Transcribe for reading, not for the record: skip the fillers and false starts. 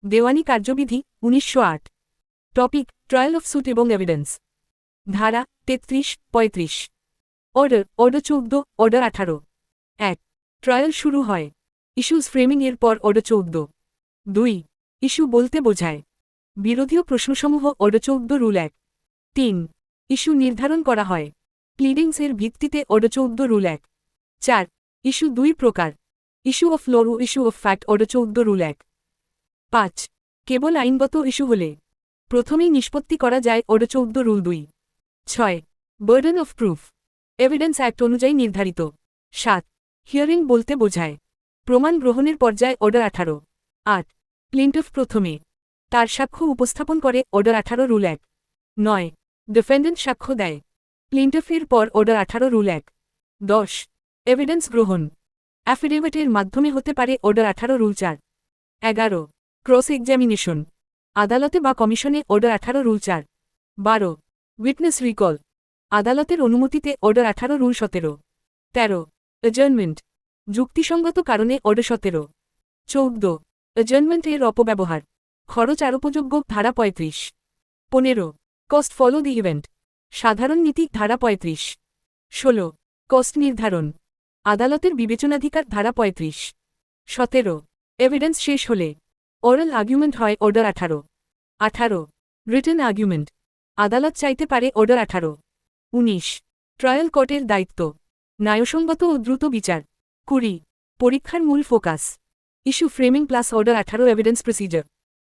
দেওয়ানি কার্যবিধি ১৯০৮। Topic trial of sweet এবং evidence. ধারা ৩৩-৩৫। Order ১৪, order ১৮। ১. ট্রায়াল শুরু হয়। ইস্যুজ ফ্রেমিং এর পর অর্ডার ১৪। ২. ইস্যু বলতে বোঝায় বিরোধীয় প্রশ্নসমূহ অর্ডার ১৪ রুল ১। ৩. ইস্যু নির্ধারণ করা হয় প্লিডিংস এর ভিত্তিতে অর্ডার ১৪ রুল ১। ৪. ইস্যু ২ প্রকার, ইস্যু অফ ল ও issue of fact order ১৪ rule ১। ৫. কেবল আইনগত ইস্যু হলে প্রথমেই নিষ্পত্তি করা যায় order ১৪ rule ২। ৬. Burden of proof evidence act অনুযায়ী নির্ধারিত। ৭. হিয়ারিং বলতে বোঝায় প্রমাণ গ্রহণের পর্যায়ে অর্ডার ১৮। ৮. প্লিন্টিফ প্রথমে তার সাক্ষ্য উপস্থাপন করে অর্ডার ১৮ রুল ১। ৯. ডিফেন্ডেন্ট সাক্ষ্য দেয় প্লিন্টিফের পর অর্ডার ১৮ রুল ১। ১০. এভিডেন্স গ্রহণ অ্যাফিডেভিটের মাধ্যমে হতে পারে অর্ডার ১৮ রুল ৪। ১১. ক্রস এক্সামিনেশন আদালতে বা কমিশনে অর্ডার ১৮ রুল ৪। ১২. উইটনেস রিকল আদালতের অনুমতিতে অর্ডার ১৮ রুল ১৭। ১৩. অ্যাডজার্নমেন্ট যুক্তিসঙ্গত কারণে অর্ডার ১৭। ১৪. অ্যাডজার্নমেন্ট এর অপব্যবহার খরচ আরোপযোগ্য ধারা ৩৫। ১৫. কস্ট ফলো দি ইভেন্ট সাধারণ নীতি ধারা ৩৫। ১৬. কস্ট নির্ধারণ আদালতের বিবেচনাধিকার ধারা ৩৫। ১৭. এভিডেন্স শেষ হলে ওরাল আর্গুমেন্ট হয় অর্ডার ১৮। ১৮. রিটেন আর্গুমেন্ট আদালত চাইতে পারে অর্ডার ১৮। ১৯. ট্রায়াল কোর্টের দায়িত্ব ন্যায়সঙ্গত ও দ্রুত বিচার। ২০. পরীক্ষার মূল focus issue framing plus order ১৮ evidence procedure.